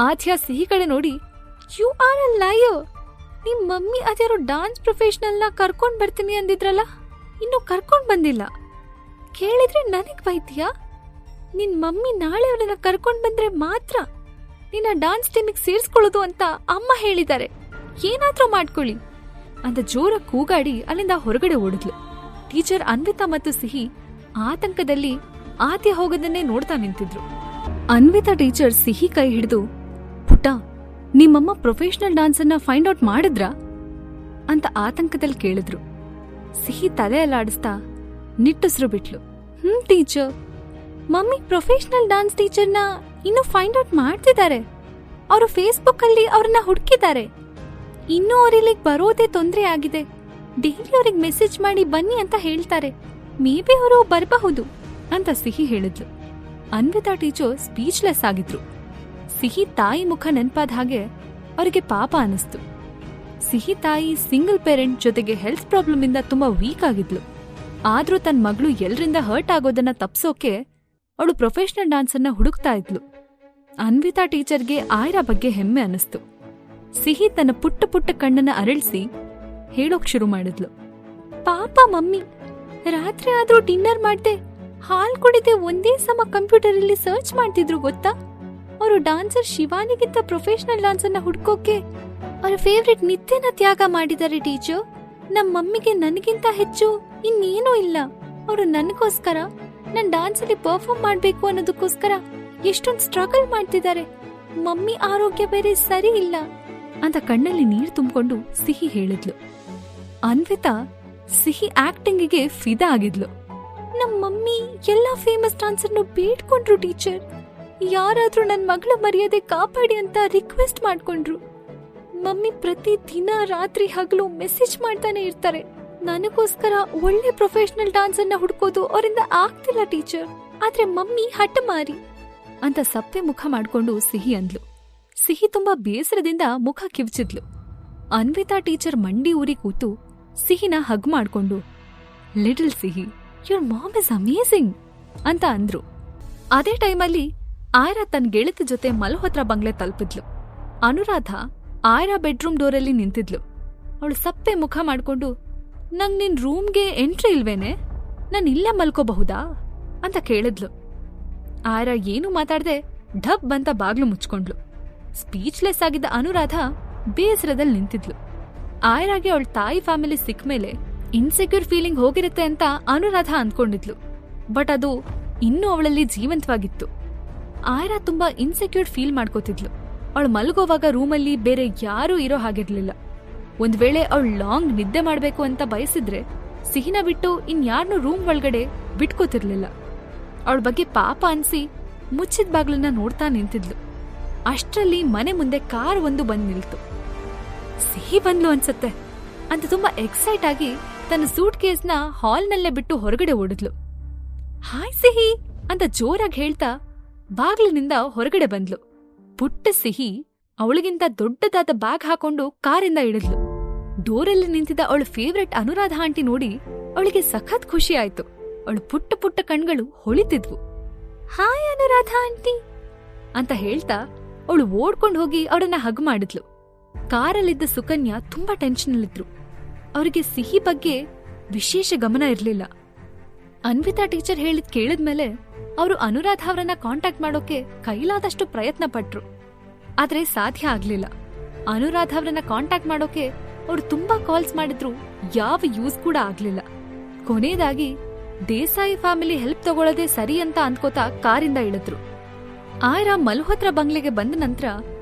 ಆದ್ಯ ಸಿಹಿ ಕಡೆ ನೋಡಿ, ಯು ಆರ್ ಅ ಲಯರ್. ನಿಮ್ ಮಮ್ಮಿ ಅದ್ಯಾರೋ ಡಾನ್ಸ್ ಪ್ರೊಫೆಷನಲ್ನ ಕರ್ಕೊಂಡ್ ಬರ್ತೀನಿ ಅಂದಿದ್ರಲ್ಲ, ಇನ್ನು ಕರ್ಕೊಂಡ್ ಬಂದಿಲ್ಲ. ಕೇಳಿದ್ರೆ ನನಗ್ ಬೈತೀಯಾ? ನಿನ್ ಮಮ್ಮಿ ನಾಳೆ ಅವಳನ್ನ ಕರ್ಕೊಂಡ್ ಬಂದ್ರೆ ಮಾತ್ರ ನಿನ್ನ ಡಾನ್ಸ್ ಟೀಮಿಗೆ ಸೇರ್ಸ್ಕೊಳ್ಳೋದು ಅಂತ ಅಮ್ಮ ಹೇಳಿದ್ದಾರೆ. ಏನಾದ್ರೂ ಮಾಡ್ಕೊಳ್ಳಿ ಅಂತ ಜೋರ ಕೂಗಾಡಿ ಅಲ್ಲಿಂದ ಹೊರಗಡೆ ಓಡಿದ್ಲು. ಟೀಚರ್ ಅನ್ವಿತಾ ಮತ್ತು ಸಿಹಿ ಆತಂಕದಲ್ಲಿ ಆದ್ಯ ಹೋಗೋದನ್ನೇ ನೋಡ್ತಾ ನಿಂತಿದ್ರು. ಅನ್ವಿತಾ ಟೀಚರ್ ಸಿಹಿ ಕೈ ಹಿಡಿದು, ಪುಟ್ಟ, ನಿಮ್ಮಮ್ಮ ಪ್ರೊಫೆಷನಲ್ ಡಾನ್ಸ್ ಅನ್ನ ಫೈಂಡ್ ಔಟ್ ಮಾಡಿದ್ರಾ ಅಂತ ಆತಂಕದಲ್ಲಿ ಕೇಳಿದ್ರು. ಸಿಹಿ ತಲೆ ಅಲ್ಲಾಡಿಸ್ತಾ ನಿಟ್ಟುಸಿರು ಬಿಟ್ಲು. ಟೀಚರ್, ಮಮ್ಮಿ ಪ್ರೊಫೆಷನಲ್ ಡಾನ್ಸ್ ಟೀಚರ್ನ ಇನ್ನೂ ಫೈಂಡ್ ಔಟ್ ಮಾಡ್ತಿದ್ದಾರೆ. ಅವರು ಫೇಸ್ಬುಕ್ ಅಲ್ಲಿ ಅವ್ರನ್ನ ಹುಡುಕಿದ್ದಾರೆ. ಇನ್ನೂ ಅವರಿಲ್ಲಿಗೆ ಬರೋದೇ ತೊಂದರೆ ಆಗಿದೆ. ಡೈಲಿ ಅವ್ರಿಗೆ ಮೆಸೇಜ್ ಮಾಡಿ ಬನ್ನಿ ಅಂತ ಹೇಳ್ತಾರೆ. ಮೇ ಬಿ ಅವರು ಬರಬಹುದು ಅಂತ ಸಿಹಿ ಹೇಳಿದ್ಲು. ಅನ್ವಿತಾ ಟೀಚರ್ ಸ್ಪೀಚ್ಲೆಸ್ ಆಗಿದ್ರು. ಸಿಹಿ ತಾಯಿ ಮುಖ ನೆನಪಾದ ಹಾಗೆ ಅವರಿಗೆ ಪಾಪ ಅನಿಸ್ತು. ಸಿಹಿ ತಾಯಿ ಸಿಂಗಲ್ ಪೇರೆಂಟ್, ಜೊತೆಗೆ ಹೆಲ್ತ್ ಪ್ರಾಬ್ಲಮ್ ಇಂದ ತುಂಬಾ ವೀಕ್ ಆಗಿದ್ಲು. ಆದ್ರೂ ತನ್ನ ಮಗಳು ಎಲ್ರಿಂದ ಹರ್ಟ್ ಆಗೋದನ್ನ ತಪ್ಸೋಕೆ ಅವಳು ಪ್ರೊಫೆಷನಲ್ ಡಾನ್ಸ್ ಅನ್ನ ಹುಡುಕ್ತಾ ಇದ್ಲು. ಅನ್ವಿತಾ ಟೀಚರ್ಗೆ ಆಯ್ರಾ ಬಗ್ಗೆ ಹೆಮ್ಮೆ ಅನಿಸ್ತು. ಸಿಹಿ ತನ್ನ ಪುಟ್ಟ ಪುಟ್ಟ ಕಣ್ಣನ್ನ ಅರಳಿಸಿ ಹೇಳೋಕ್ ಶುರು ಮಾಡಿದ್ಲು. ಪಾಪ ಮಮ್ಮಿ, ರಾತ್ರಿ ಆದ್ರೂ ಡಿನ್ನರ್ ಮಾಡ್ದೆ, ಹಾಲ್ ಕುಡಿದೆ ಒಂದೇ ಸಮ ಕಂಪ್ಯೂಟರ್ ಅಲ್ಲಿ ಸರ್ಚ್ ಮಾಡ್ತಿದ್ರು ಗೊತ್ತಾ? ಅವರು ಡಾನ್ಸರ್ ಶಿವಾನಿಗಿಂತ ಪ್ರೊಫೆಷನಲ್ ಡಾನ್ಸ್ ಅನ್ನ ಹುಡ್ಕೋಕೆ ಅವರ ಫೇವ್ರೆಟ್ ನಿತ್ಯನ ತ್ಯಾಗ ಮಾಡಿದ್ದಾರೆ ಟೀಚರ್. ನಮ್ ಮಮ್ಮಿಗೆ ನನಗಿಂತ ಹೆಚ್ಚು ಇನ್ನೇನೂ ಇಲ್ಲ. ಅವರು ನನಗೋಸ್ಕರ ನನ್ ಡಾನ್ಸ್ ಅಲ್ಲಿ ಪರ್ಫಾರ್ಮ್ ಮಾಡ್ಬೇಕು ಅನ್ನೋದಕ್ಕೋಸ್ಕರ ಎಷ್ಟೊಂದು ಸ್ಟ್ರಗಲ್ ಮಾಡ್ತಿದ್ದಾರೆ. ಮಮ್ಮಿ ಆರೋಗ್ಯ ಬೇರೆ ಸರಿ ಇಲ್ಲ ಅಂತ ಕಣ್ಣಲ್ಲಿ ನೀರು ತುಂಬಿಕೊಂಡು ಸಿಹಿ ಹೇಳಿದ್ಲು. ಅನ್ವಿತಾ ಸಿಹಿ ಆಕ್ಟಿಂಗಿಗೆ ಫಿದಾ ಆಗಿದ್ಲು. ನಮ್ ಮಮ್ಮಿ ಎಲ್ಲಾ ಫೇಮಸ್ ಡಾನ್ಸರ್ನು ಬೇಡ್ಕೊಂಡ್ರು ಟೀಚರ್. ಯಾರಾದ್ರೂ ನನ್ ಮಗಳ ಮರ್ಯಾದೆ ಕಾಪಾಡಿ ಅಂತ ರಿಕ್ವೆಸ್ಟ್ ಮಾಡ್ಕೊಂಡ್ರು. ಮಮ್ಮಿ ಪ್ರತಿ ದಿನ ರಾತ್ರಿ ಹಗಲು ಮೆಸೇಜ್ ಮಾಡ್ತಾನೆ ಇರ್ತಾರೆ. ನನಗೋಸ್ಕರ ಒಳ್ಳೆ ಪ್ರೊಫೆಷನಲ್ ಡಾನ್ಸ್ ಅನ್ನ ಹುಡ್ಕೋದು ಅವರಿಂದ ಆಗ್ತಿಲ್ಲ ಟೀಚರ್. ಆದ್ರೆ ಮಮ್ಮಿ ಹಠಮಾರಿ ಅಂತ ಸಪ್ಪೆ ಮುಖ ಮಾಡ್ಕೊಂಡು ಸಿಹಿ ಅಂದ್ಲು. ಸಿಹಿ ತುಂಬಾ ಬೇಸರದಿಂದ ಮುಖ ಕಿವ್ಚಿದ್ಲು. ಅನ್ವಿತಾ ಟೀಚರ್ ಮಂಡಿ ಊರಿ ಕೂತು ಸಿಹಿನ ಹಗ್ ಮಾಡ್ಕೊಂಡು, ಲಿಟಲ್ ಸಿಹಿ, ಯುವರ್ ಮಾಮ್ ಇಸ್ ಅಮೇಸಿಂಗ್ ಅಂತ ಅಂದ್ರು. ಅದೇ ಟೈಮಲ್ಲಿ ಆಯ್ರಾ ತನ್ನ ಗೆಳತಿ ಜೊತೆ ಮಲ್ಹೋತ್ರಾ ಬಂಗ್ಲೆ ತಲುಪಿದ್ಲು. ಅನುರಾಧ ಆಯ್ರಾ ಬೆಡ್ರೂಮ್ ಡೋರಲ್ಲಿ ನಿಂತಿದ್ಲು. ಅವಳು ಸಪ್ಪೆ ಮುಖ ಮಾಡ್ಕೊಂಡು, ನಂಗ್ ನಿನ್ ರೂಮ್ಗೆ ಎಂಟ್ರಿ ಇಲ್ವೇನೆ, ನಾನ್ ಇಲ್ಲೇ ಮಲ್ಕೋಬಹುದಾ ಅಂತ ಕೇಳಿದ್ಲು. ಆಯ್ರಾ ಏನು ಮಾತಾಡ್ದೆ ಢಬ್ ಬಂತ ಬಾಗ್ಲು ಮುಚ್ಕೊಂಡ್ಲು. ಸ್ಪೀಚ್ಲೆಸ್ ಆಗಿದ್ದ ಅನುರಾಧ ಬೇಸರದಲ್ಲಿ ನಿಂತಿದ್ಲು. ಆಯ್ರಾಗೆ ಅವಳ ತಾಯಿ ಫ್ಯಾಮಿಲಿ ಸಿಕ್ಕ ಮೇಲೆ ಇನ್ಸೆಕ್ಯೂರ್ ಫೀಲಿಂಗ್ ಹೋಗಿರುತ್ತೆ ಅಂತ ಅನುರಾಧ ಅಂದ್ಕೊಂಡಿದ್ಲು. ಬಟ್ ಅದು ಇನ್ನೂ ಅವಳಲ್ಲಿ ಜೀವಂತವಾಗಿತ್ತು. ಆಯ್ರಾ ತುಂಬಾ ಇನ್ಸೆಕ್ಯೂರ್ ಫೀಲ್ ಮಾಡ್ಕೋತಿದ್ಲು. ಅವಳು ಮಲ್ಗೋವಾಗ ರೂಮಲ್ಲಿ ಬೇರೆ ಯಾರೂ ಇರೋ ಹಾಗಿರ್ಲಿಲ್ಲ. ಒಂದ್ ವೇಳೆ ಅವಳು ಲಾಂಗ್ ನಿದ್ದೆ ಮಾಡ್ಬೇಕು ಅಂತ ಬಯಸಿದ್ರೆ ಸಿಹಿನ ಬಿಟ್ಟು ಇನ್ಯಾರನ್ನೂ ರೂಮ್ ಒಳಗಡೆ ಬಿಟ್ಕೋತಿರ್ಲಿಲ್ಲ. ಅವಳ ಬಗ್ಗೆ ಪಾಪ ಅನ್ಸಿ ಮುಚ್ಚಿದ ಬಾಗ್ಲನ್ನ ನೋಡ್ತಾ ನಿಂತಿದ್ಲು. ಅಷ್ಟ್ರಲ್ಲಿ ಮನೆ ಮುಂದೆ ಕಾರ್ ಒಂದು ಬಂದ್ ನಿಲ್ತು. ಸಿಹಿ ಬಂದ್ಲು ಅನ್ಸತ್ತೆ ಅಂತ ತುಂಬಾ ಎಕ್ಸೈಟ್ ಆಗಿ ತನ್ನ ಸೂಟ್ ಕೇಸ್ನ ಹಾಲ್ನಲ್ಲೇ ಬಿಟ್ಟು ಹೊರಗಡೆ ಓಡಿದ್ಲು. ಹಾಯ್ ಸಿಹಿ ಅಂತ ಜೋರಾಗಿ ಹೇಳ್ತಾ ಬಾಗ್ಲಿನಿಂದ ಹೊರಗಡೆ ಬಂದ್ಲು. ಪುಟ್ಟ ಸಿಹಿ ಅವಳಿಗಿಂತ ದೊಡ್ಡದಾದ ಬ್ಯಾಗ್ ಹಾಕೊಂಡು ಕಾರಿಂದ ಇಳಿದ್ಲು. ಡೋರಲ್ಲಿ ನಿಂತಿದ್ದ ಅವಳ ಫೇವ್ರೆಟ್ ಅನುರಾಧ ಆಂಟಿ ನೋಡಿ ಅವಳಿಗೆ ಸಖತ್ ಖುಷಿ ಆಯ್ತು. ಅವಳು ಪುಟ್ಟ ಪುಟ್ಟ ಕಣ್ಗಳು ಹೊಳಿತಿದ್ವು. ಹಾಯ್ ಅನುರಾಧ ಆಂಟಿ ಅಂತ ಹೇಳ್ತಾ ಅವಳು ಓಡ್ಕೊಂಡು ಹೋಗಿ ಅವಳನ್ನ ಹಗ್ ಮಾಡಿದ್ಲು. ಕಾರಲ್ಲಿದ್ದ ಸುಕನ್ಯಾ ತುಂಬಾ ಟೆನ್ಷನ್ನಲ್ಲಿದ್ರು. ಅವರಿಗೆ ಸಿಹಿ ಬಗ್ಗೆ ವಿಶೇಷ ಗಮನ ಇರ್ಲಿಲ್ಲ. ಅನ್ವಿತಾ ಟೀಚರ್ ಹೇಳಿದ್ ಕೇಳಿದ್ಮೇಲೆ ಅವರು ಅನುರಾಧ ಅವರನ್ನ ಕಾಂಟ್ಯಾಕ್ಟ್ ಮಾಡೋಕೆ ಕೈಲಾದಷ್ಟು ಪ್ರಯತ್ನ ಪಟ್ರು. ಆದ್ರೆ ಸಾಧ್ಯ ಆಗ್ಲಿಲ್ಲ. ಅನುರಾಧ ಅವರನ್ನ ಕಾಂಟ್ಯಾಕ್ಟ್ ಮಾಡೋಕೆ ಅವ್ರು ತುಂಬಾ ಕಾಲ್ಸ್ ಮಾಡಿದ್ರು, ಯಾವ ಯೂಸ್ ಕೂಡ ಆಗ್ಲಿಲ್ಲ. ಕೊನೆಯದಾಗಿ ದೇಸಾಯಿ ಫ್ಯಾಮಿಲಿ ಹೆಲ್ಪ್ ತಗೊಳ್ಳೋದೇ ಸರಿ ಅಂತ ಅನ್ಕೋತಾ ಕಾರಿಂದ ಇಳಿದ್ರು. ಆಯ್ರಾ ಮಲ್ಹೋತ್ರಾ ಬಂಗ್ಲೆಗೆ ಬಂದ ನಂತರ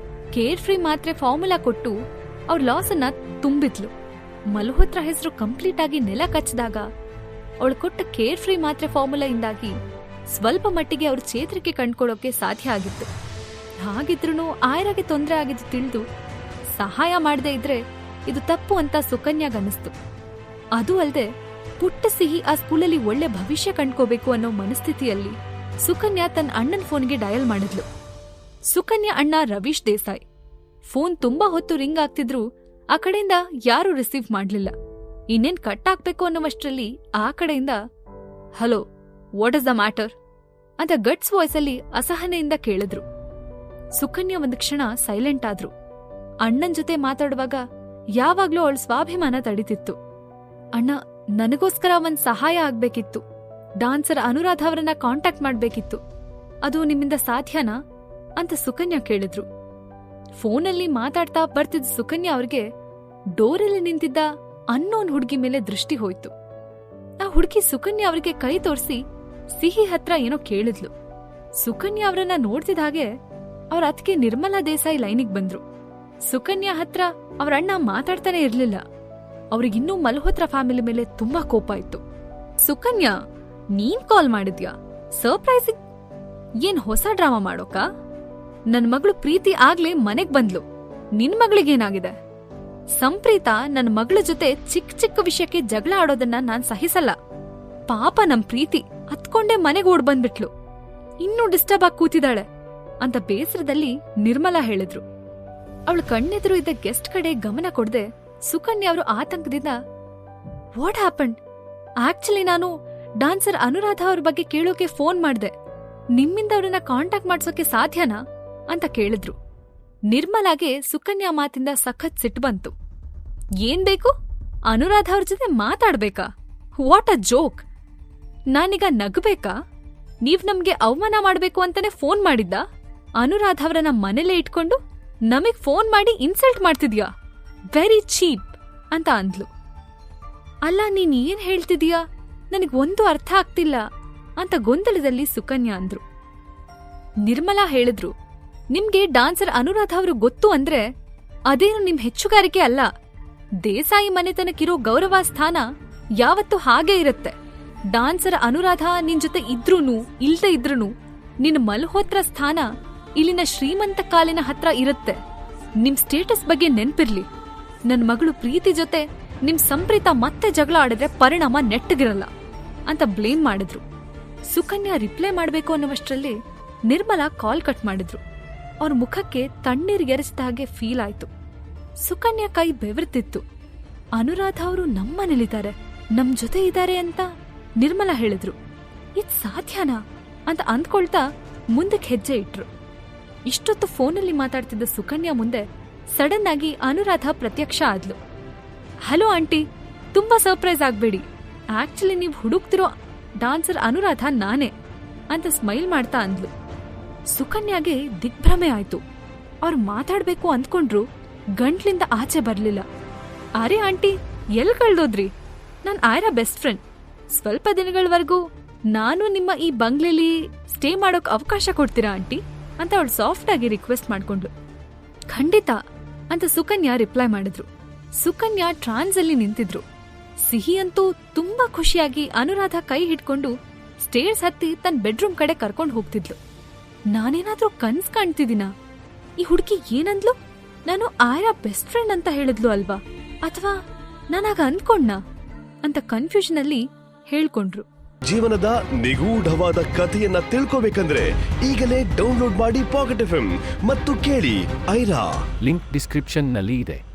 ಕೇರ್ ಫ್ರೀ ಮಾತ್ರೆ ಫಾರ್ಮುಲಾ ಕೊಟ್ಟು ಅವ್ರ ಲಾಸ್ ಅನ್ನ ತುಂಬಿದ್ಲು. ಮಲ್ಹೋತ್ರಾ ಹೆಸರು ಕಂಪ್ಲೀಟ್ ಆಗಿ ನೆಲ ಕಚ್ಚಿದಾಗ ಅವಳು ಕೊಟ್ಟ ಕೇರ್ ಫ್ರೀ ಮಾತ್ರೆ ಫಾರ್ಮುಲಾ ಇಂದಾಗಿ ಸ್ವಲ್ಪ ಮಟ್ಟಿಗೆ ಅವ್ರ ಚೇತರಿಕೆ ಕಂಡ್ಕೊಳ್ಳೋಕೆ ಸಾಧ್ಯ ಆಗಿತ್ತು. ಹಾಗಿದ್ರೂ ಆಯ್ರಾಗೆ ತೊಂದರೆ ಆಗಿದ್ದು ತಿಳಿದು ಸಹಾಯ ಮಾಡದೇ ಇದ್ರೆ ಇದು ತಪ್ಪು ಅಂತ ಸುಕನ್ಯಾಗನ್ನಿಸ್ತು. ಅದು ಅಲ್ಲದೆ ಪುಟ್ಟ ಸಿಹಿ ಆ ಸ್ಕೂಲಲ್ಲಿ ಒಳ್ಳೆ ಭವಿಷ್ಯ ಕಂಡ್ಕೋಬೇಕು ಅನ್ನೋ ಮನಸ್ಥಿತಿಯಲ್ಲಿ ಸುಕನ್ಯಾ ತನ್ನ ಅಣ್ಣನ ಫೋನ್ಗೆ ಡಯಲ್ ಮಾಡಿದ್ಲು. ಸುಕನ್ಯಾ ಅಣ್ಣ ರವೀಶ್ ದೇಸಾಯಿ. ಫೋನ್ ತುಂಬಾ ಹೊತ್ತು ರಿಂಗ್ ಆಗ್ತಿದ್ರು ಆ ಕಡೆಯಿಂದ ಯಾರೂ ರಿಸೀವ್ ಮಾಡ್ಲಿಲ್ಲ. ಇನ್ನೇನ್ ಕಟ್ ಆಗ್ಬೇಕು ಅನ್ನೋವಷ್ಟರಲ್ಲಿ ಆ ಕಡೆಯಿಂದ, hello, what is the matter ಅಂತ ಗಟ್ಸ್ ವಾಯ್ಸಲ್ಲಿ ಅಸಹನೆಯಿಂದ ಕೇಳಿದ್ರು. ಸುಕನ್ಯಾ ಒಂದು ಕ್ಷಣ ಸೈಲೆಂಟ್ ಆದ್ರು. ಅಣ್ಣನ್ ಜೊತೆ ಮಾತಾಡುವಾಗ ಯಾವಾಗ್ಲೂ ಅವಳ ಸ್ವಾಭಿಮಾನ ತಡಿತಿತ್ತು. ಅಣ್ಣ, ನನಗೋಸ್ಕರ ಒಂದ್ ಸಹಾಯ ಆಗ್ಬೇಕಿತ್ತು. ಡಾನ್ಸರ್ ಅನುರಾಧ ಅವರನ್ನ ಕಾಂಟ್ಯಾಕ್ಟ್ ಮಾಡ್ಬೇಕಿತ್ತು. ಅದು ನಿಮ್ಮಿಂದ ಸಾಧ್ಯನಾ ಅಂತ ಸುಕನ್ಯಾ ಕೇಳಿದ್ರು. ಫೋನಲ್ಲಿ ಮಾತಾಡ್ತಾ ಬರ್ತಿದ್ದ ಸುಕನ್ಯಾ ಅವ್ರಿಗೆ ಡೋರಲ್ಲಿ ನಿಂತಿದ್ದ ಅನ್ನೋನ್ ಹುಡುಗಿ ಮೇಲೆ ದೃಷ್ಟಿ ಹೋಯ್ತು. ಆ ಹುಡುಗಿ ಸುಕನ್ಯಾ ಅವ್ರಿಗೆ ಕೈ ತೋರಿಸಿ ಸಿಹಿ ಹತ್ರ ಏನೋ ಕೇಳಿದ್ಲು. ಸುಕನ್ಯಾ ಅವರನ್ನ ನೋಡ್ತಿದ್ದ ಹಾಗೆ ಅವ್ರ ಅತ್ತಿಗೆ ನಿರ್ಮಲಾ ದೇಸಾಯಿ ಲೈನಿಗ್ ಬಂದ್ರು. ಸುಕನ್ಯಾ ಹತ್ರ ಅವ್ರ ಅಣ್ಣ ಮಾತಾಡ್ತಾನೆ ಇರ್ಲಿಲ್ಲ. ಅವ್ರಿಗಿನ್ನೂ ಮಲ್ಹೋತ್ರ ಫ್ಯಾಮಿಲಿ ಮೇಲೆ ತುಂಬಾ ಕೋಪ ಇತ್ತು. ಸುಕನ್ಯಾ, ನೀನ್ ಕಾಲ್ ಮಾಡಿದ್ಯಾ? ಸರ್ಪ್ರೈಸಿಂಗ್? ಏನ್ ಹೊಸ ಡ್ರಾಮಾ ಮಾಡೋಕ? ನನ್ ಮಗಳು ಪ್ರೀತಿ ಆಗ್ಲೇ ಮನೆಗ್ ಬಂದ್ಲು. ನಿನ್ ಮಗಳಿಗೇನಾಗಿದೆ? ಸಂಪ್ರೀತಾ ನನ್ ಮಗಳ ಜೊತೆ ಚಿಕ್ಕ ಚಿಕ್ಕ ವಿಷಯಕ್ಕೆ ಜಗಳ ಆಡೋದನ್ನ ನಾನ್ ಸಹಿಸಲ್ಲ. ಪಾಪ ನಮ್ ಪ್ರೀತಿ ಹತ್ಕೊಂಡೆ ಮನೆಗ್ ಓಡ್ ಬಂದ್ಬಿಟ್ಲು. ಇನ್ನೂ ಡಿಸ್ಟರ್ಬ್ ಆಗಿ ಕೂತಿದ್ದಾಳೆ ಅಂತ ಬೇಸರದಲ್ಲಿ ನಿರ್ಮಲಾ ಹೇಳಿದ್ರು. ಅವಳು ಕಣ್ಣೆದುರು ಇದ್ದ ಗೆಸ್ಟ್ ಕಡೆ ಗಮನ ಕೊಡದೆ ಸುಕನ್ಯಾ ಅವರು ಆತಂಕದಿಂದ, ವಾಟ್ ಹ್ಯಾಪನ್? ಆಕ್ಚುಲಿ ನಾನು ಡಾನ್ಸರ್ ಅನುರಾಧ ಅವ್ರ ಬಗ್ಗೆ ಕೇಳೋಕೆ ಫೋನ್ ಮಾಡ್ದೆ. ನಿಮ್ಮಿಂದ ಅವ್ರನ್ನ ಕಾಂಟ್ಯಾಕ್ಟ್ ಮಾಡ್ಸೋಕೆ ಸಾಧ್ಯನಾ ಅಂತ ಕೇಳಿದ್ರು. ನಿರ್ಮಲಾಗೆ ಸುಕನ್ಯಾ ಮಾತಿಂದ ಸಖತ್ ಸಿಟ್ಟು ಬಂತು. ಏನ್ ಬೇಕು? ಅನುರಾಧ ಅವ್ರ ಜೊತೆ ಮಾತಾಡ್ಬೇಕಾ? What a joke! ನಾನೀಗ ನಗಬೇಕಾ? ನೀವ್ ನಮ್ಗೆ ಅವಮಾನ ಮಾಡ್ಬೇಕು ಅಂತಾನೆ ಫೋನ್ ಮಾಡಿದ್ದ? ಅನುರಾಧ ಅವರನ್ನ ಮನೇಲೇ ಇಟ್ಕೊಂಡು ನಮಗ್ ಫೋನ್ ಮಾಡಿ ಇನ್ಸಲ್ಟ್ ಮಾಡ್ತಿದ್ಯಾ? ವೆರಿ ಚೀಪ್ ಅಂತ ಅಂದ್ಲು. ಅಲ್ಲ, ನೀನ್ ಏನ್ ಹೇಳ್ತಿದೀಯಾ? ನನಗ್ ಒಂದು ಅರ್ಥ ಆಗ್ತಿಲ್ಲ ಅಂತ ಗೊಂದಲದಲ್ಲಿ ಸುಕನ್ಯಾ ಅಂದ್ರು. ನಿರ್ಮಲಾ ಹೇಳಿದ್ರು, ನಿಮ್ಗೆ ಡಾನ್ಸರ್ ಅನುರಾಧ ಅವರು ಗೊತ್ತು ಅಂದ್ರೆ ಅದೇನು ನಿಮ್ ಹೆಚ್ಚುಗಾರಿಕೆ ಅಲ್ಲ. ದೇಸಾಯಿ ಮನೆತನಕ್ಕಿರೋ ಗೌರವ ಸ್ಥಾನ ಯಾವತ್ತೂ ಹಾಗೇ ಇರುತ್ತೆ. ಡಾನ್ಸರ್ ಅನುರಾಧ ನಿನ್ ಜೊತೆ ಇದ್ರೂನು ಇಲ್ದೇ ಇದ್ರೂನು ನಿನ್ ಮಲ್ಹೋತ್ರ ಸ್ಥಾನ ಇಲ್ಲಿನ ಶ್ರೀಮಂತ ಕಾಲಿನ ಹತ್ರ ಇರುತ್ತೆ. ನಿಮ್ ಸ್ಟೇಟಸ್ ಬಗ್ಗೆ ನೆನ್ಪಿರ್ಲಿ. ನನ್ ಮಗಳು ಪ್ರೀತಿ ಜೊತೆ ನಿಮ್ ಸಂಪ್ರೀತ ಮತ್ತೆ ಜಗಳ ಆಡಿದ್ರೆ ಪರಿಣಾಮ ನೆಟ್ಟಗಿರಲ್ಲ ಅಂತ ಬ್ಲೇಮ್ ಮಾಡಿದ್ರು. ಸುಕನ್ಯಾ ರಿಪ್ಲೈ ಮಾಡ್ಬೇಕು ಅನ್ನುವಷ್ಟರಲ್ಲಿ ನಿರ್ಮಲಾ ಕಾಲ್ ಕಟ್ ಮಾಡಿದ್ರು. ಅವ್ರ ಮುಖಕ್ಕೆ ತಣ್ಣೀರ್ಗೆರೆಸಿದ ಹಾಗೆ ಫೀಲ್ ಆಯ್ತು. ಸುಕನ್ಯಾ ಕೈ ಬೆವರ್ತಿತ್ತು. ಅನುರಾಧ ಅವರು ನಮ್ಮನೇಲಿದ್ದಾರೆ, ನಮ್ ಜೊತೆ ಇದ್ದಾರೆ ಅಂತ ನಿರ್ಮಲಾ ಹೇಳಿದ್ರು. ಇದ್ ಸಾಧ್ಯನಾ ಅಂತ ಅಂದ್ಕೊಳ್ತಾ ಮುಂದಕ್ಕೆ ಹೆಜ್ಜೆ ಇಟ್ರು. ಇಷ್ಟೊತ್ತು ಫೋನಲ್ಲಿ ಮಾತಾಡ್ತಿದ್ದ ಸುಕನ್ಯಾ ಮುಂದೆ ಸಡನ್ ಆಗಿ ಅನುರಾಧ ಪ್ರತ್ಯಕ್ಷ ಆದ್ಲು. ಹಲೋ ಆಂಟಿ, ತುಂಬಾ ಸರ್ಪ್ರೈಸ್ ಆಗ್ಬೇಡಿ. ಆಕ್ಚುಲಿ ನೀವ್ ಹುಡುಕ್ತಿರೋ ಡಾನ್ಸರ್ ಅನುರಾಧ ನಾನೇ ಅಂತ ಸ್ಮೈಲ್ ಮಾಡ್ತಾ ಅಂದ್ಲು. ಸುಕನ್ಯಾಗೆ ದಿಗ್ಭ್ರಮೆ ಆಯ್ತು. ಅವ್ರು ಮಾತಾಡ್ಬೇಕು ಅಂದ್ಕೊಂಡ್ರು ಗಂಟ್ಲಿಂದ ಆಚೆ ಬರ್ಲಿಲ್ಲ. ಅರೆ ಆಂಟಿ, ಎಲ್ ಕಳ್ದೋದ್ರಿ? ನಾನ್ ಆಯ್ರಾ ಬೆಸ್ಟ್ ಫ್ರೆಂಡ್. ಸ್ವಲ್ಪ ದಿನಗಳವರೆಗೂ ನಾನು ನಿಮ್ಮ ಈ ಬಂಗ್ಲೆಲಿ ಸ್ಟೇ ಮಾಡೋಕ್ ಅವಕಾಶ ಕೊಡ್ತೀರಾ ಆಂಟಿ ಅಂತ ಅವಳು ಸಾಫ್ಟ್ ಆಗಿ ರಿಕ್ವೆಸ್ಟ್ ಮಾಡ್ಕೊಂಡ್ಲು. ಖಂಡಿತ ಅಂತ ಸುಕನ್ಯಾ ರಿಪ್ಲೈ ಮಾಡಿದ್ರು. ಸುಕನ್ಯಾ ಟ್ರಾನ್ಸ್ ಅಲ್ಲಿ ನಿಂತಿದ್ರು. ಸಿಹಿ ಅಂತೂ ತುಂಬಾ ಖುಷಿಯಾಗಿ ಅನುರಾಧ ಕೈ ಹಿಡ್ಕೊಂಡು ಸ್ಟೇರ್ಸ್ ಹತ್ತಿ ತನ್ನ ಬೆಡ್ರೂಮ್ ಕಡೆ ಕರ್ಕೊಂಡು ಹೋಗ್ತಿದ್ಲು. ನಾನೇನಾದ್ರೂ ಕನ್ಸ್ ಕಾಣ್ತಿದ್ದೀನಾ? ಈ ಹುಡುಗಿ ಏನಂದ್ಲು? ನಾನು ಆಯ್ರಾ ಬೆಸ್ಟ್ ಫ್ರೆಂಡ್ ಅಂತ ಹೇಳಿದ್ಲು ಅಲ್ವಾ? ಅಥವಾ ನಾನಾಗ ಅಂದ್ಕೊಂಡ್ನಾ ಅಂತ ಕನ್ಫ್ಯೂಷನ್ ಅಲ್ಲಿ ಹೇಳ್ಕೊಂಡ್ರು. ಜೀವನದ ನಿಗೂಢವಾದ ಕಥೆಯನ್ನ ತಿಳ್ಕೋಬೇಕಂದ್ರೆ ಈಗಲೇ ಡೌನ್ಲೋಡ್ ಮಾಡಿ ಪಾಕೆಟ್ FM ಮತ್ತು ಕೇಳಿ ಐರಾ. ಲಿಂಕ್ ಡಿಸ್ಕ್ರಿಪ್ಷನ್ ನಲ್ಲಿ ಇದೆ.